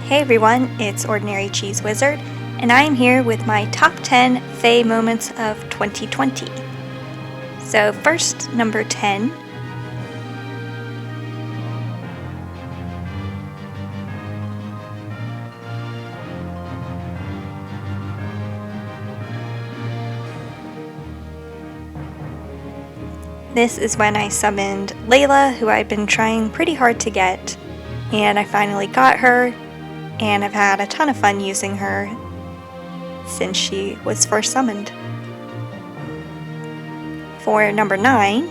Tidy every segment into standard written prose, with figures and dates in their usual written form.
Hey everyone, it's Ordinary Cheese Wizard, and I am here with my top 10 Fae moments of 2020. So first, number 10. This is when I summoned Layla, who I'd been trying pretty hard to get, and I finally got her, and I've had a ton of fun using her since she was first summoned. For number 9,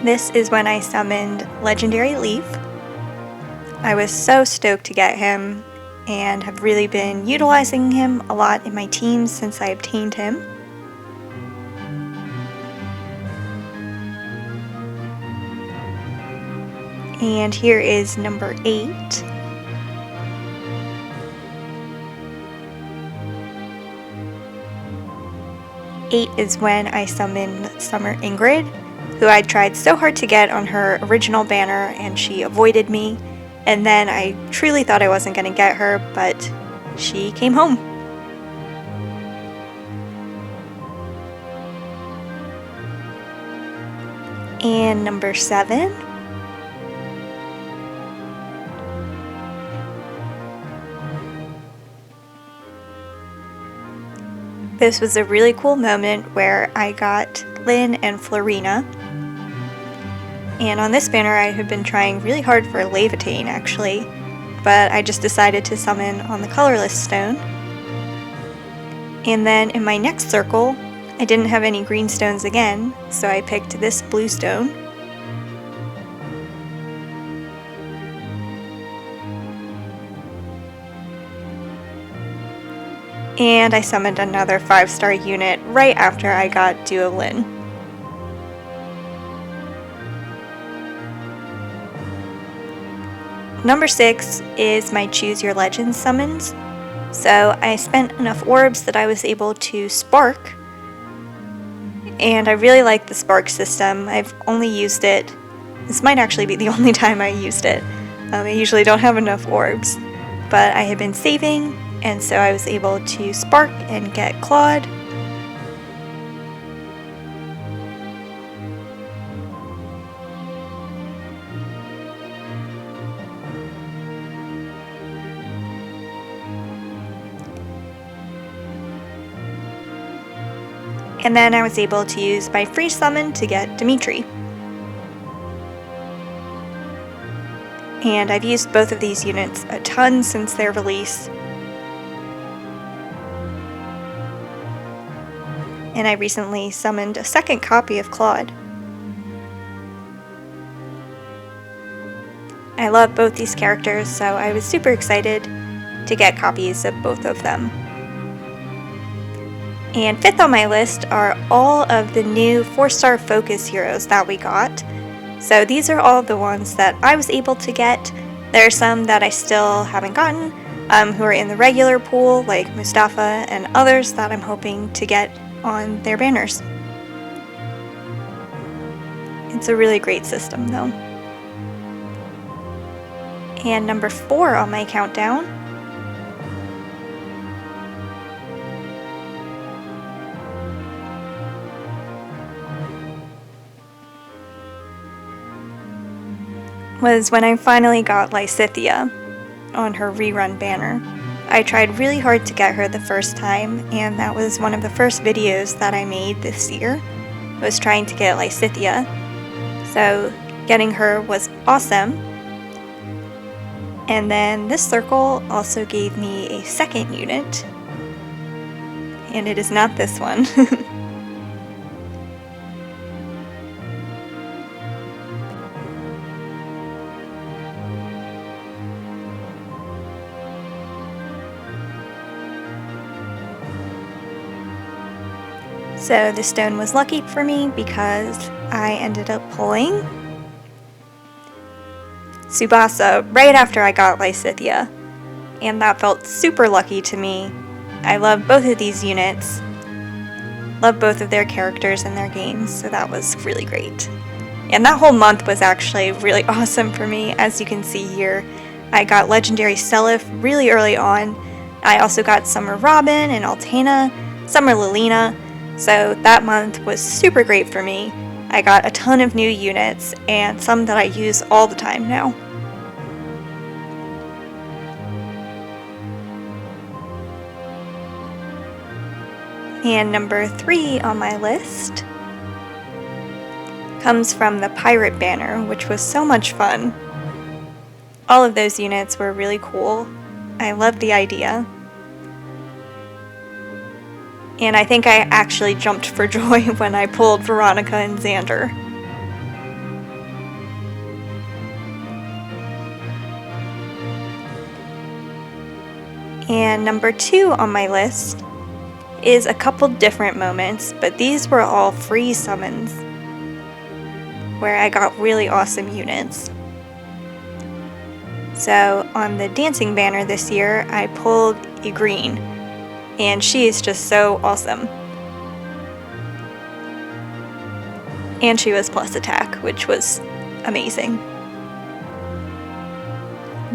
this is when I summoned Legendary Leaf. I was so stoked to get him and have really been utilizing him a lot in my teams since I obtained him. And here is number 8. Eight is when I summoned Summer Ingrid, who I tried so hard to get on her original banner and she avoided me. And then I truly thought I wasn't going to get her, but she came home. And number 7. This was a really cool moment where I got Lynn and Florina. And on this banner I had been trying really hard for Levitain actually, but I just decided to summon on the colorless stone. And then in my next circle, I didn't have any green stones again, so I picked this blue stone. And I summoned another 5-star unit right after I got Duolin. Number 6 is my Choose Your Legends summons. So I spent enough orbs that I was able to spark, and I really like the spark system. I've only used it, this might actually be the only time I used it. I usually don't have enough orbs, but I had been saving, and so I was able to spark and get Claude. And then I was able to use my free summon to get Dimitri. And I've used both of these units a ton since their release. And I recently summoned a second copy of Claude. I love both these characters, so I was super excited to get copies of both of them. And 5th on my list are all of the new 4-star focus heroes that we got. So these are all the ones that I was able to get. There are some that I still haven't gotten, who are in the regular pool, like Mustafa, and others that I'm hoping to get on their banners. It's a really great system though. And number 4 on my countdown was when I finally got Lysithea on her rerun banner. I tried really hard to get her the first time, and that was one of the first videos that I made this year, was trying to get Lysithea. So getting her was awesome. And then this circle also gave me a second unit, and it is not this one. So the stone was lucky for me because I ended up pulling Tsubasa right after I got Lysithea. and that felt super lucky to me. I love both of these units, love both of their characters and their games, so that was really great. And that whole month was actually really awesome for me. As you can see here, I got Legendary Seliph really early on. I also got Summer Robin and Altana, Summer Lilina, so that month was super great for me. I got a ton of new units and some that I use all the time now. And number 3 on my list comes from the Pirate Banner, which was so much fun. All of those units were really cool. I loved the idea. And I think I actually jumped for joy when I pulled Veronica and Xander. And number 2 on my list is a couple different moments, but these were all free summons where I got really awesome units. So on the Dancing Banner this year, I pulled Igreen, and she is just so awesome. And she was plus attack, which was amazing.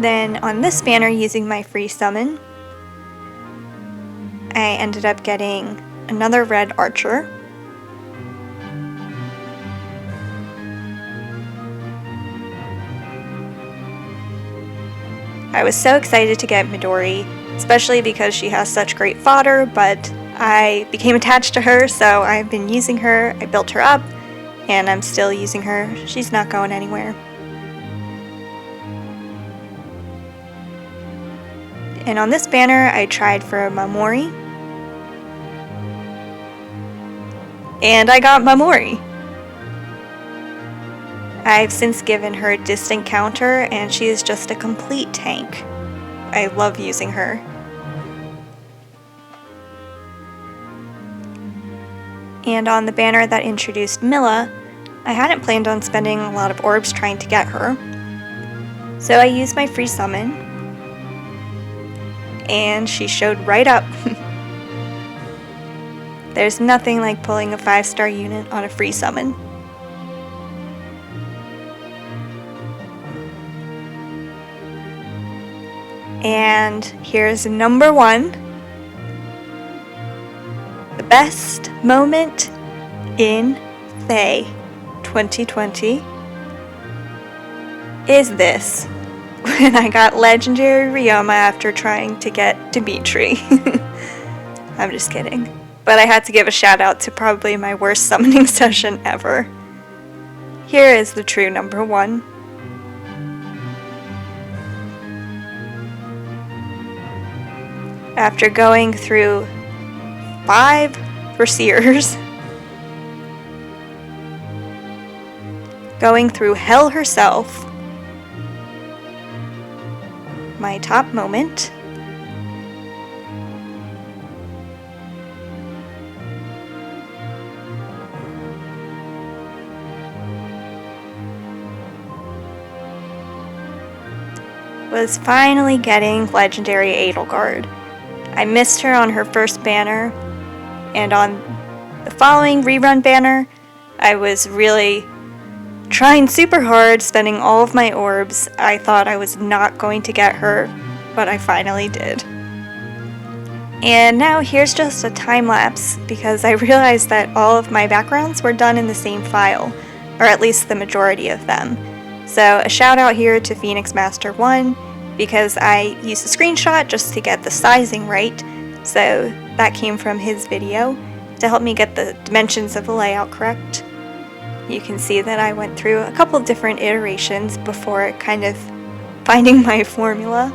Then on this banner, using my free summon, I ended up getting another red archer. I was so excited to get Midori, especially because she has such great fodder, but I became attached to her, so I've been using her. I built her up, and I'm still using her. She's not going anywhere. And on this banner, I tried for Mamori, and I got Mamori. I've since given her a distant counter, and she is just a complete tank. I love using her. And on the banner that introduced Milla, I hadn't planned on spending a lot of orbs trying to get her. So I used my free summon, and she showed right up. There's nothing like pulling a 5-star unit on a free summon. And here's number 1. The best moment in Fae 2020 is this. When I got Legendary Ryoma after trying to get Dimitri. I'm just kidding. But I had to give a shout out to probably my worst summoning session ever. Here is the true number 1. After going through 5 Berseers, going through hell herself, my top moment was finally getting Legendary Edelgard. I missed her on her first banner, and on the following rerun banner, I was really trying super hard, spending all of my orbs. I thought I was not going to get her, but I finally did. And now here's just a time lapse, because I realized that all of my backgrounds were done in the same file, or at least the majority of them. So a shout out here to Phoenix Master 1, because I used a screenshot just to get the sizing right, so that came from his video to help me get the dimensions of the layout correct. You can see that I went through a couple different iterations before kind of finding my formula.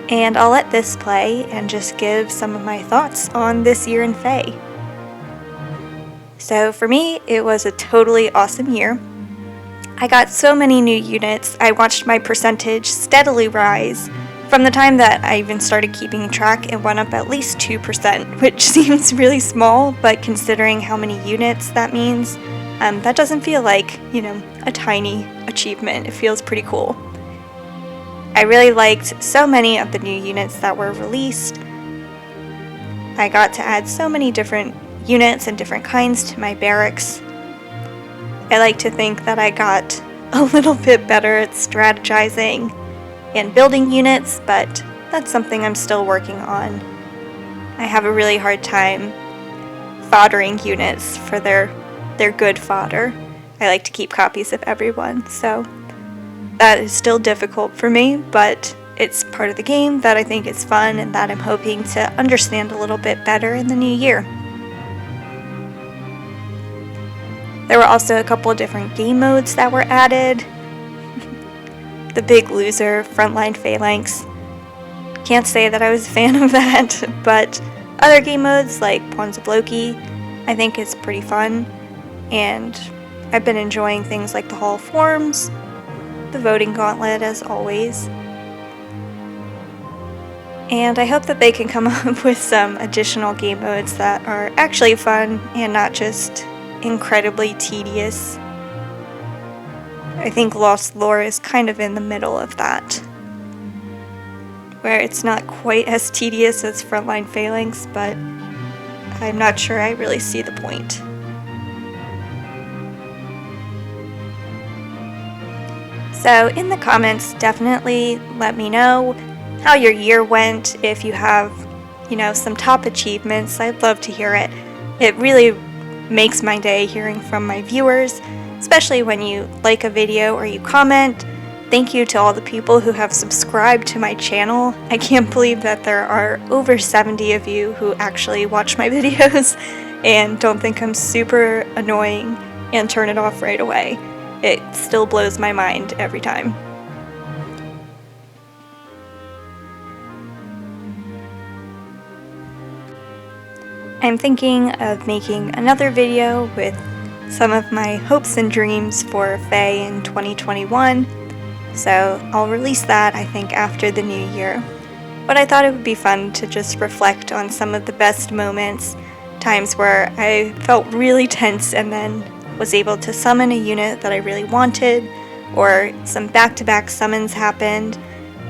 And I'll let this play and just give some of my thoughts on this year in Fae. So for me, it was a totally awesome year. I got so many new units. I watched my percentage steadily rise. From the time that I even started keeping track, it went up at least 2%, which seems really small, but considering how many units that means, that doesn't feel like, a tiny achievement. It feels pretty cool. I really liked so many of the new units that were released. I got to add so many different units and different kinds to my barracks. I like to think that I got a little bit better at strategizing and building units, but that's something I'm still working on. I have a really hard time foddering units for their good fodder. I like to keep copies of everyone, so that is still difficult for me, but it's part of the game that I think is fun and that I'm hoping to understand a little bit better in the new year. There were also a couple of different game modes that were added. The Big Loser, Frontline Phalanx. Can't say that I was a fan of that, but other game modes like Pawns of Loki I think is pretty fun, and I've been enjoying things like the Hall of Forms, the Voting Gauntlet as always. And I hope that they can come up with some additional game modes that are actually fun and not just incredibly tedious. I think Lost Lore is kind of in the middle of that, where it's not quite as tedious as Frontline Phalanx, but I'm not sure I really see the point. So in the comments, definitely let me know how your year went. If you have, some top achievements, I'd love to hear it. It really makes my day hearing from my viewers, especially when you like a video or you comment. Thank you to all the people who have subscribed to my channel. I can't believe that there are over 70 of you who actually watch my videos and don't think I'm super annoying and turn it off right away. It still blows my mind every time. I'm thinking of making another video with some of my hopes and dreams for Faye in 2021, so I'll release that I think after the new year. But I thought it would be fun to just reflect on some of the best moments, times where I felt really tense and then was able to summon a unit that I really wanted, or some back-to-back summons happened,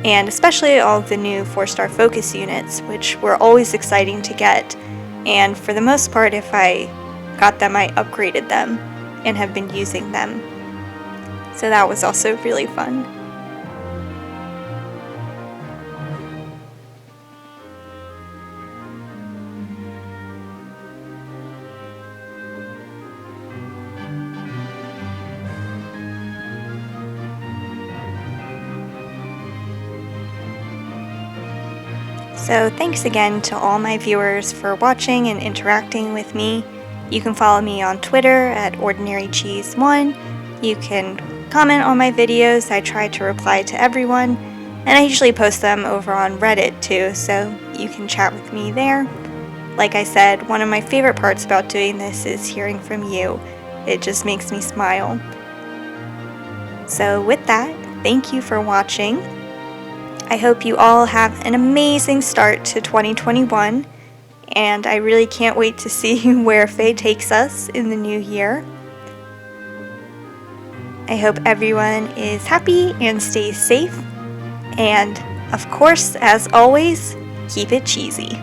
and especially all of the new 4-star focus units, which were always exciting to get. And for the most part, if I got them, I upgraded them and have been using them. So that was also really fun. So thanks again to all my viewers for watching and interacting with me. You can follow me on Twitter at OrdinaryCheese1. You can comment on my videos. I try to reply to everyone, and I usually post them over on Reddit too, so you can chat with me there. Like I said, one of my favorite parts about doing this is hearing from you. It just makes me smile. So with that, thank you for watching. I hope you all have an amazing start to 2021, and I really can't wait to see where Faye takes us in the new year. I hope everyone is happy and stays safe, and of course, as always, keep it cheesy.